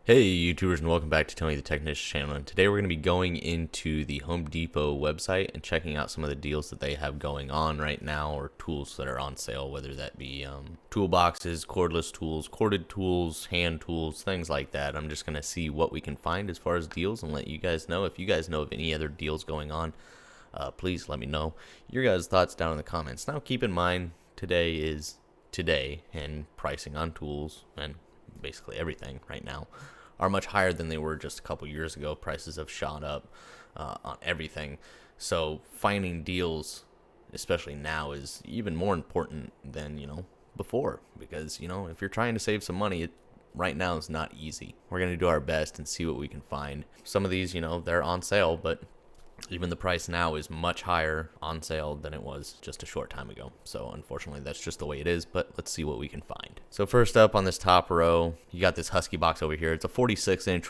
Hey YouTubers, and welcome back to Tony the Technician channel. And today we're going to be going into the Home Depot website and checking out some of the deals that they have going on right now, or tools that are on sale, whether that be toolboxes, cordless tools, corded tools, hand tools, things like that. I'm just going to see what we can find as far as deals and let you guys know. If you guys know of any other deals going on, please let me know your guys' thoughts down in the comments. Now keep in mind, today is today, and pricing on tools and basically everything right now are much higher than they were just a couple years ago. Prices have shot up on everything. So finding deals, especially now, is even more important than, before. Because, if you're trying to save some money, right now is not easy. We're going to do our best and see what we can find. Some of these, they're on sale, but even the price now is much higher on sale than it was just a short time ago. So unfortunately, that's just the way it is, but let's see what we can find. So first up on this top row, you got this Husky box over here. It's a 46-inch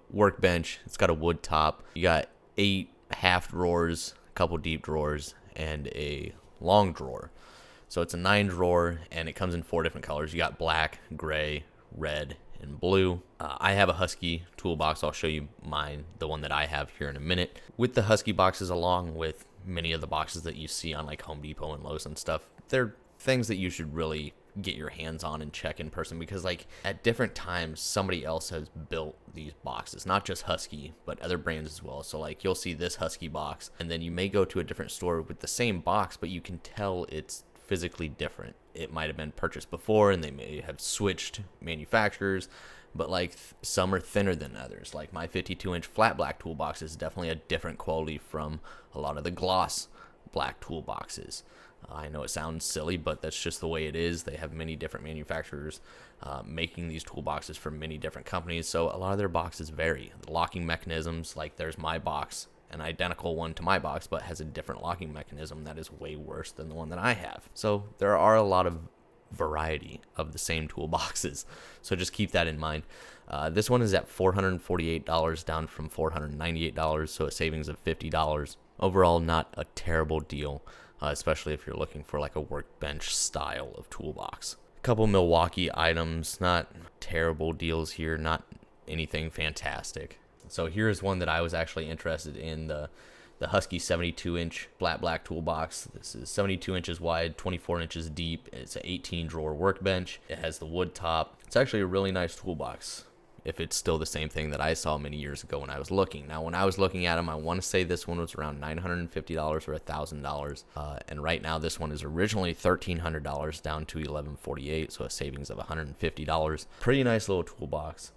workbench. It's got a wood top. You got 8 half drawers, a couple deep drawers, and a long drawer. So it's a 9 drawer, and it comes in 4 different colors. You got black, gray, red, and blue. I have a Husky toolbox. I'll show you mine, the one that I have here in a minute. With the Husky boxes, along with many of the boxes that you see on like Home Depot and Lowe's and stuff, they're things that you should really get your hands on and check in person, because like at different times somebody else has built these boxes, not just Husky but other brands as well. So like you'll see this Husky box, and then you may go to a different store with the same box, but you can tell it's physically different. It might have been purchased before and they may have switched manufacturers, but like some are thinner than others. Like my 52-inch flat black toolbox is definitely a different quality from a lot of the gloss black toolboxes. I know it sounds silly, but that's just the way it is. They have many different manufacturers making these toolboxes for many different companies, so a lot of their boxes vary. The locking mechanisms, like there's my box, an identical one to my box, but has a different locking mechanism that is way worse than the one that I have. So there are a lot of variety of the same toolboxes, so just keep that in mind. This one is at $448, down from $498, so a savings of $50. Overall, not a terrible deal, especially if you're looking for like a workbench style of toolbox. A couple Milwaukee items, not terrible deals here, not anything fantastic. So here's one that I was actually interested in, the Husky 72-inch flat black toolbox. This is 72 inches wide, 24 inches deep. It's an 18 drawer workbench. It has the wood top. It's actually a really nice toolbox, if it's still the same thing that I saw many years ago when I was looking. Now, when I was looking at them, I want to say this one was around $950 or $1,000. And right now, this one is originally $1,300, down to $1,148, so a savings of $150. Pretty nice little toolbox.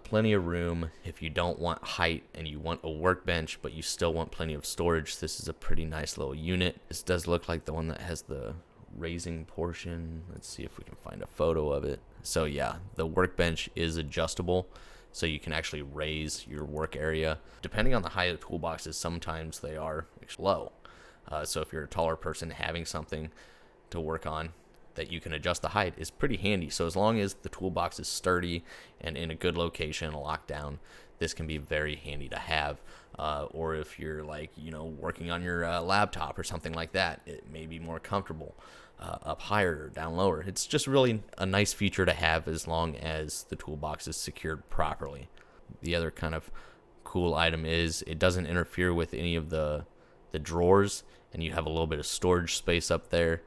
Plenty of room. If you don't want height and you want a workbench, but you still want plenty of storage, this is a pretty nice little unit. This does look like the one that has the raising portion. Let's see if we can find a photo of it. So yeah, the workbench is adjustable, so you can actually raise your work area. Depending on the height of toolboxes, sometimes they are low. So if you're a taller person, having something to work on that you can adjust the height is pretty handy. So as long as the toolbox is sturdy and in a good location, locked down, this can be very handy to have. Or if you're like, working on your laptop or something like that, it may be more comfortable up higher or down lower. It's just really a nice feature to have as long as the toolbox is secured properly. The other kind of cool item is it doesn't interfere with any of the drawers, and you have a little bit of storage space up there.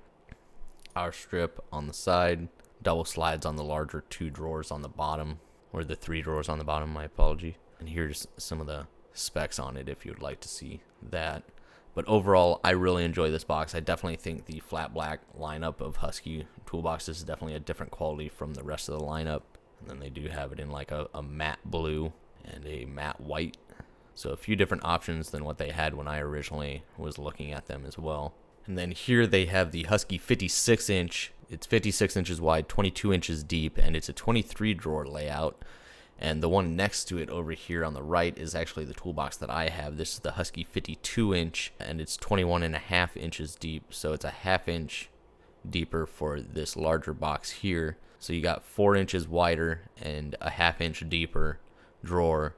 Power strip on the side, double slides on the larger 2 drawers on the bottom, or the 3 drawers on the bottom, my apology. And here's some of the specs on it if you would like to see that. But overall, I really enjoy this box. I definitely think the flat black lineup of Husky toolboxes is definitely a different quality from the rest of the lineup. And then they do have it in like a matte blue and a matte white. So a few different options than what they had when I originally was looking at them as well. And then here they have the Husky 56-inch. It's 56 inches wide, 22 inches deep, and it's a 23 drawer layout. And the one next to it over here on the right is actually the toolbox that I have. This is the Husky 52-inch, and it's 21.5 inches deep. So it's a ½ inch deeper for this larger box here. So you got 4 inches wider and a ½ inch deeper drawer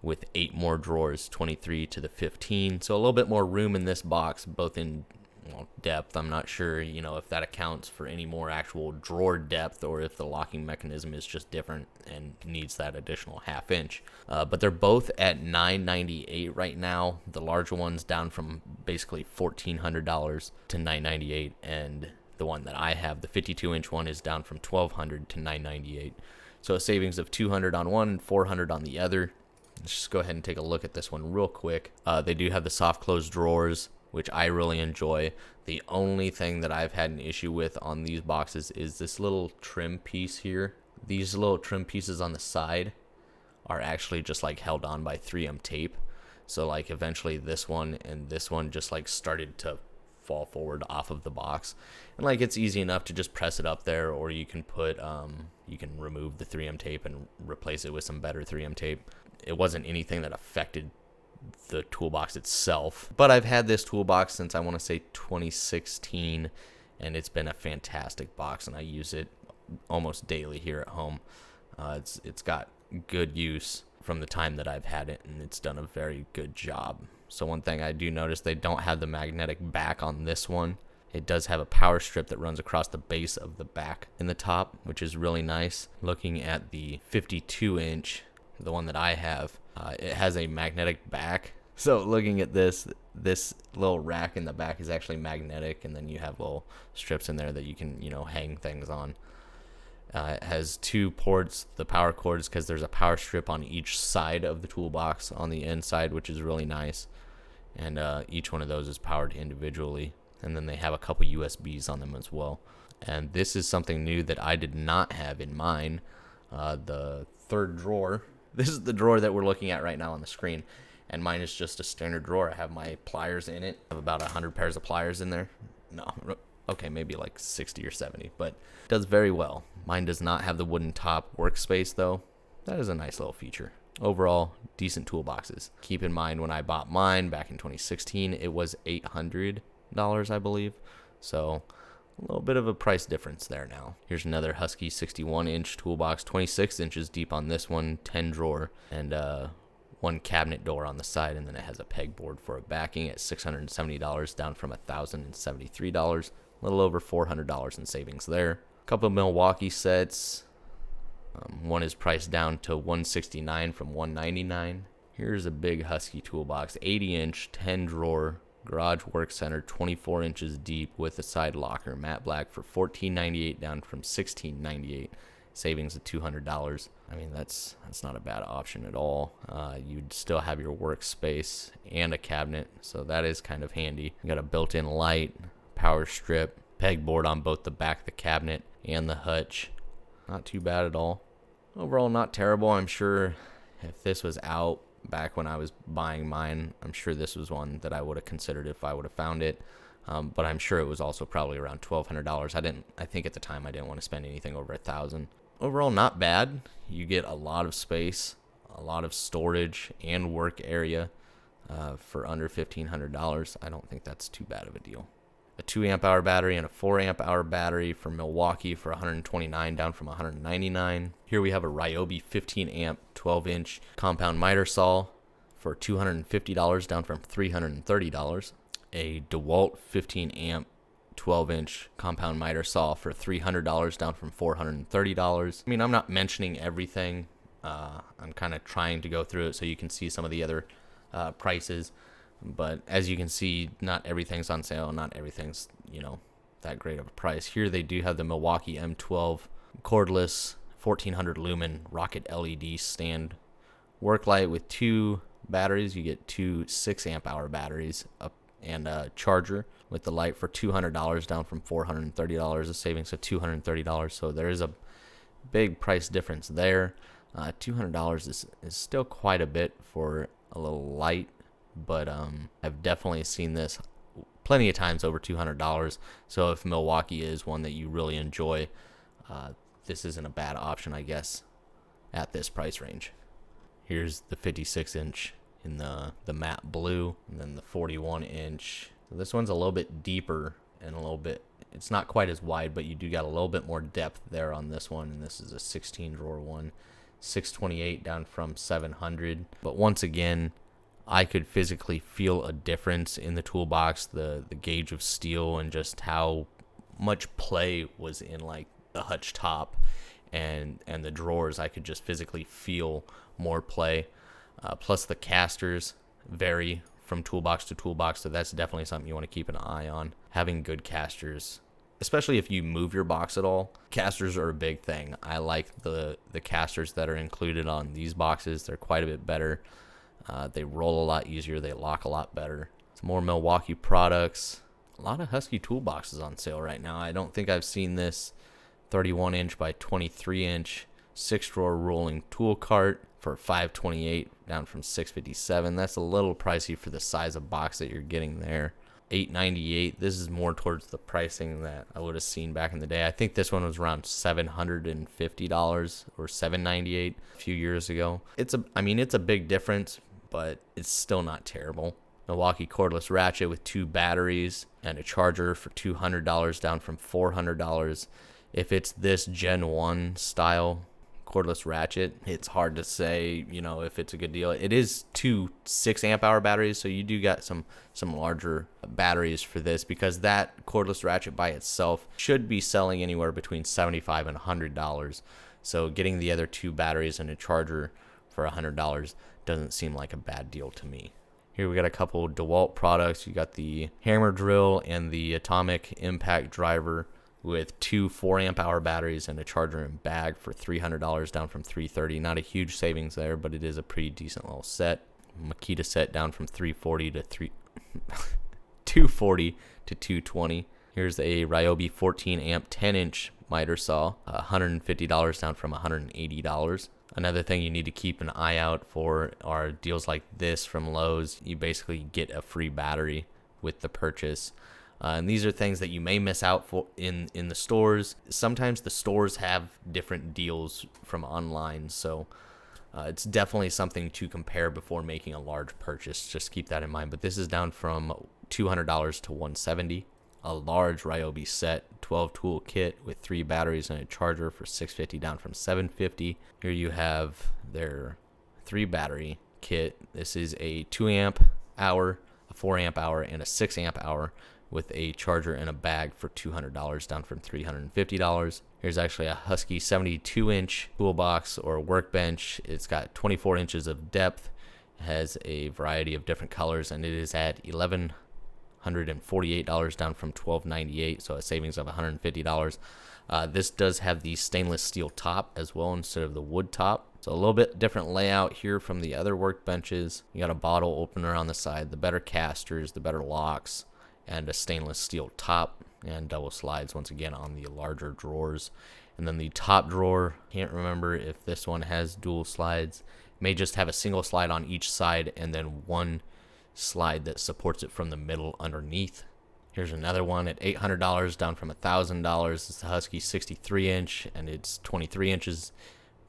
with 8 more drawers, 23 to the 15. So a little bit more room in this box, both in well, depth. I'm not sure, if that accounts for any more actual drawer depth or if the locking mechanism is just different and needs that additional ½ inch. But they're both at $998 right now. The larger one's down from basically $1,400 to $998, and the one that I have, the 52-inch one, is down from $1,200 to $998. So a savings of $200 on one and $400 on the other. Let's just go ahead and take a look at this one real quick. They do have the soft close drawers, which I really enjoy. The only thing that I've had an issue with on these boxes is this little trim piece here. These little trim pieces on the side are actually just like held on by 3M tape. So like eventually this one and this one just like started to fall forward off of the box. And like it's easy enough to just press it up there, or you can put you can remove the 3M tape and replace it with some better 3M tape. It wasn't anything that affected the toolbox itself, but I've had this toolbox since I want to say 2016, and it's been a fantastic box, and I use it almost daily here at home. It's got good use from the time that I've had it, and it's done a very good job. So one thing I do notice, they don't have the magnetic back on this one. It does have a power strip that runs across the base of the back in the top, which is really nice. Looking at the 52-inch, the one that I have, it has a magnetic back. So looking at this little rack in the back is actually magnetic, and then you have little strips in there that you can, hang things on. It has 2 ports, the power cords, because there's a power strip on each side of the toolbox on the inside, which is really nice. And each one of those is powered individually. And then they have a couple USBs on them as well. And this is something new that I did not have in mine. The third drawer. This is the drawer that we're looking at right now on the screen. And mine is just a standard drawer. I have my pliers in it. I have about 100 pairs of pliers in there. No, okay, maybe like 60 or 70, but it does very well. Mine does not have the wooden top workspace though. That is a nice little feature. Overall, decent toolboxes. Keep in mind, when I bought mine back in 2016, it was $800, I believe. So a little bit of a price difference there now. Here's another Husky 61-inch toolbox, 26 inches deep on this one, 10 drawer, and 1 cabinet door on the side, and then it has a pegboard for a backing at $670, down from $1,073. A little over $400 in savings there. A couple of Milwaukee sets. One is priced down to $169 from $199. Here's a big Husky toolbox, 80-inch, 10 drawer, garage work center, 24 inches deep with a side locker, matte black, for $14.98, down from $16.98. Savings of $200. I mean, that's not a bad option at all. You'd still have your workspace and a cabinet, so that is kind of handy. You got a built-in light, power strip, pegboard on both the back of the cabinet and the hutch. Not too bad at all. Overall, not terrible. I'm sure if this was out back when I was buying mine, I'm sure this was one that I would have considered if I would have found it. But I'm sure it was also probably around $1,200. I think at the time I didn't want to spend anything over $1,000. Overall, not bad. You get a lot of space, a lot of storage and work area for under $1,500. I don't think that's too bad of a deal. A 2 amp hour battery and a 4 amp hour battery from Milwaukee for $129, down from $199. Here we have a Ryobi 15 amp 12 inch compound miter saw for $250, down from $330. A DeWalt 15 amp 12 inch compound miter saw for $300, down from $430. I mean, I'm not mentioning everything. I'm kind of trying to go through it so you can see some of the other prices. But as you can see, not everything's on sale. Not everything's, that great of a price. Here they do have the Milwaukee M12 cordless 1400 lumen rocket LED stand work light with 2 batteries. You get 2 6 amp hour batteries and a charger with the light for $200, down from $430, a savings of $230. So there is a big price difference there. $200 is still quite a bit for a little light. But I've definitely seen this plenty of times over $200. So if Milwaukee is one that you really enjoy, this isn't a bad option, I guess, at this price range. Here's the 56-inch in the matte blue, and then the 41-inch. So this one's a little bit deeper and a little bit, it's not quite as wide, but you do got a little bit more depth there on this one. And this is a 16 drawer one, $628, down from $700. But once again, I could physically feel a difference in the toolbox, the gauge of steel, and just how much play was in like the hutch top and the drawers. I could just physically feel more play. Plus the casters vary from toolbox to toolbox, so that's definitely something you want to keep an eye on. Having good casters, especially if you move your box at all, casters are a big thing. I like the casters that are included on these boxes. They're quite a bit better. They roll a lot easier. They lock a lot better. Some more Milwaukee products. A lot of Husky toolboxes on sale right now. I don't think I've seen this 31 inch by 23 inch 6-drawer rolling tool cart for $528, down from $657. That's a little pricey for the size of box that you're getting there. $898. This is more towards the pricing that I would have seen back in the day. I think this one was around $750 or $798 a few years ago. It's a big difference, but it's still not terrible. Milwaukee cordless ratchet with 2 batteries and a charger for $200, down from $400. If it's this Gen 1 style cordless ratchet, it's hard to say, if it's a good deal. It is 2 6-amp-hour batteries, so you do got some larger batteries for this, because that cordless ratchet by itself should be selling anywhere between $75 and $100. So getting the other 2 batteries and a charger for $100 doesn't seem like a bad deal to me. Here we got a couple DeWalt products. You got the hammer drill and the atomic impact driver with 2 4-amp-hour batteries and a charger and bag for $300, down from $330. Not a huge savings there, but it is a pretty decent little set. Makita set down from $240 to $220. Here's a Ryobi 14-amp 10-inch miter saw, $150, down from $180. Another thing you need to keep an eye out for are deals like this from Lowe's. You basically get a free battery with the purchase. And these are things that you may miss out for in the stores. Sometimes the stores have different deals from online, so it's definitely something to compare before making a large purchase. Just keep that in mind. But this is down from $200 to $170. A large Ryobi set, 12 tool kit with 3 batteries and a charger for $650, down from $750. Here you have their 3 battery kit. This is a 2-amp-hour, a 4-amp-hour, and a 6-amp-hour with a charger and a bag for $200, down from $350. Here's actually a Husky 72-inch toolbox or workbench. It's got 24 inches of depth, has a variety of different colors, and it is at $1,148, down from $1,298, so a savings of $150. This does have the stainless steel top as well instead of the wood top. So a little bit different layout here from the other workbenches. You got a bottle opener on the side, the better casters, the better locks, and a stainless steel top, and double slides once again on the larger drawers. And then the top drawer, can't remember if this one has dual slides. It may just have a single slide on each side and then one slide that supports it from the middle underneath. Here's another one at $800, down from $1,000. It's the Husky 63-inch, and it's 23 inches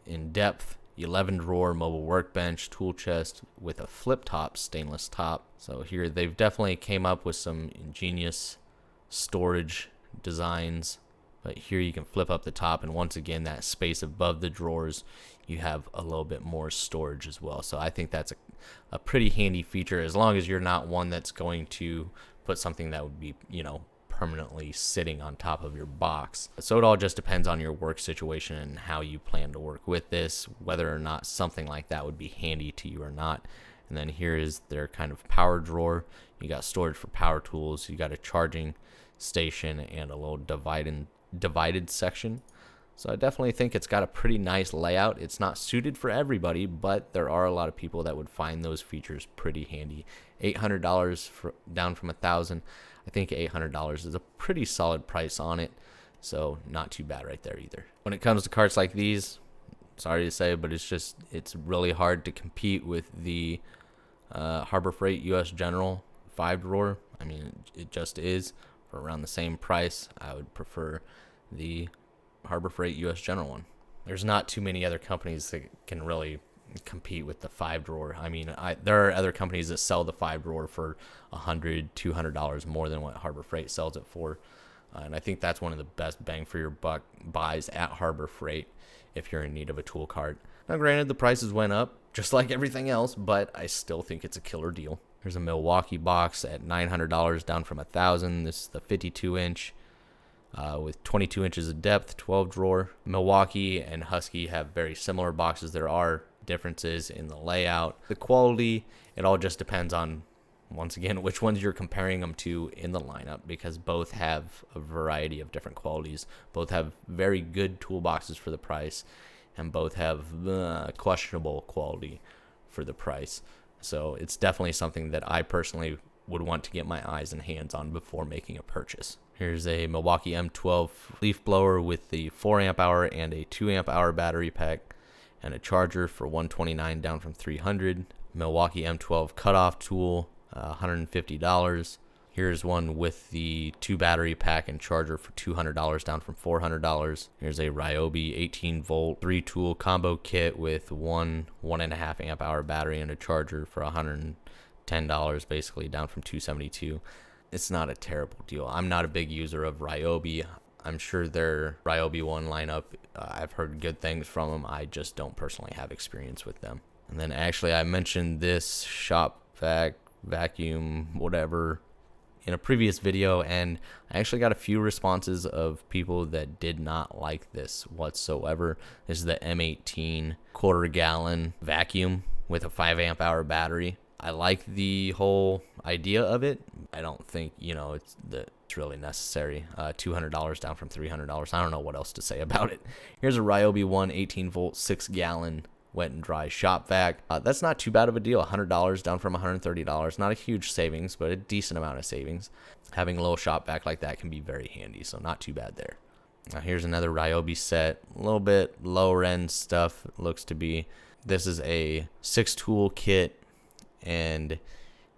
in depth. 11-drawer mobile workbench, tool chest with a flip-top stainless top. So here they've definitely came up with some ingenious storage designs. But here you can flip up the top, and once again, that space above the drawers, you have a little bit more storage as well. So I think that's a pretty handy feature, as long as you're not one that's going to put something that would be, permanently sitting on top of your box. So it all just depends on your work situation and how you plan to work with this, whether or not something like that would be handy to you or not. And then here is their kind of power drawer. You got storage for power tools, you got a charging station, and a little divided section. So I definitely think it's got a pretty nice layout. It's not suited for everybody, but there are a lot of people that would find those features pretty handy. $800 down from $1,000. I think $800 is a pretty solid price on it, so not too bad right there either. When it comes to carts like these, sorry to say, but it's really hard to compete with the Harbor Freight US General 5-drawer. I mean, it just is. For around the same price, I would prefer the Harbor Freight US General one. There's not too many other companies that can really compete with the 5-drawer. I mean, there are other companies that sell the 5-drawer for $100, $200 more than what Harbor Freight sells it for. And I think that's one of the best bang for your buck buys at Harbor Freight if you're in need of a tool cart. Now, granted, the prices went up just like everything else, but I still think it's a killer deal. There's a Milwaukee box at $900, down from $1,000. This is the 52-inch with 22 inches of depth, 12 drawer. Milwaukee and Husky have very similar boxes. There are differences in the layout, the quality. It all just depends on, once again, which ones you're comparing them to in the lineup, because both have a variety of different qualities. Both have very good toolboxes for the price, and both have questionable quality for the price. So it's definitely something that I personally would want to get my eyes and hands on before making a purchase. Here's a Milwaukee M12 leaf blower with the 4 amp hour and a 2 amp hour battery pack and a charger for $129, down from $300. Milwaukee M12 cutoff tool, $150. Here's one with the 2 battery pack and charger for $200, down from $400. Here's a Ryobi 18 volt 3 tool combo kit with 1.5 amp hour battery and a charger for $110, basically down from $272. It's not a terrible deal. I'm not a big user of Ryobi. I'm sure their Ryobi 1 lineup, I've heard good things from them. I just don't personally have experience with them. And then actually I mentioned this shop vac, vacuum, whatever, in a previous video, and I actually got a few responses of people that did not like this whatsoever. This is the M18 quarter gallon vacuum with a 5 amp hour battery. I like the whole idea of it. I don't think, it's really necessary. $200, down from $300. I don't know what else to say about it. Here's a Ryobi 1 18 volt 6 gallon wet and dry shop vac. That's not too bad of a deal. $100, down from $130. Not a huge savings, but a decent amount of savings. Having a little shop vac like that can be very handy, so not too bad there. Now here's another Ryobi set. A little bit lower end stuff, it looks to be. This is a 6 tool kit, and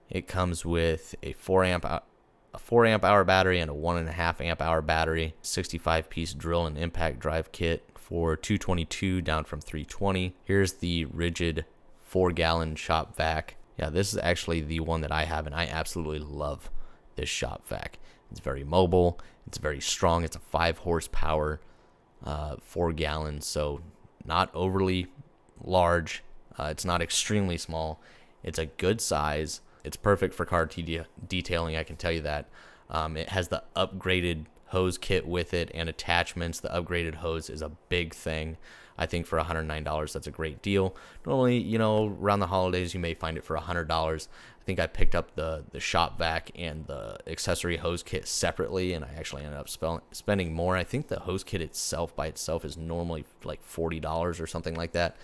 it comes with a 4 amp hour battery and a 1.5 amp hour battery, 65 piece drill and impact drive kit for $222, down from $320. Here's the rigid 4 gallon shop vac. Yeah, this is actually the one that I have, and I absolutely love this shop vac. It's very mobile, it's very strong. It's a 5 horsepower 4 gallons, so not overly large. It's not extremely small. It's a good size. It's perfect for car detailing, I can tell you that. It has the upgraded hose kit with it and attachments. The upgraded hose is a big thing. I think for $109, that's a great deal. Normally, around the holidays, you may find it for $100. I think I picked up the shop vac and the accessory hose kit separately, and I actually ended up spending more. I think the hose kit itself by itself is normally like $40 or something like that.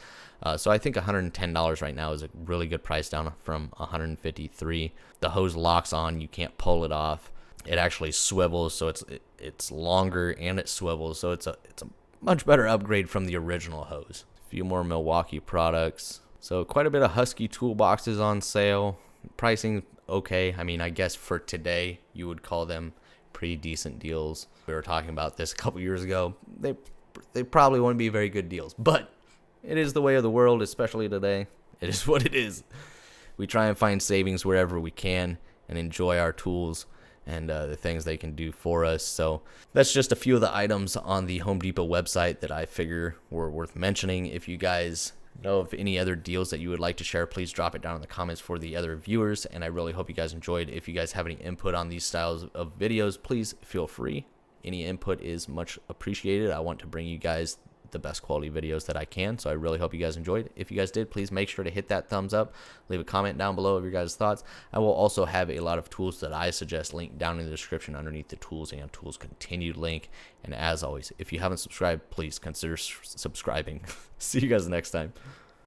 So I think $110 right now is a really good price, down from $153. The hose locks on. You can't pull it off. It actually swivels, so it's longer and it swivels, so it's a much better upgrade from the original hose. A few more Milwaukee products. So quite a bit of Husky toolboxes on sale. Pricing okay. I mean, I guess for today you would call them pretty decent deals. We were talking about this a couple years ago. They probably wouldn't be very good deals, but it is the way of the world, especially today. It is what it is. We try and find savings wherever we can and enjoy our tools and the things they can do for us. So that's just a few of the items on the Home Depot website that I figure were worth mentioning. If you guys know of any other deals that you would like to share, please drop it down in the comments for the other viewers, and I really hope you guys enjoyed. If you guys have any input on these styles of videos, please feel free. Any input is much appreciated. I want to bring you guys the best quality videos that I can, so I really hope you guys enjoyed. If you guys did, please make sure to hit that thumbs up, leave a comment down below of your guys' thoughts. I will also have a lot of tools that I suggest linked down in the description underneath the tools and tools continued link. And as always, if you haven't subscribed, please consider subscribing. See you guys next time.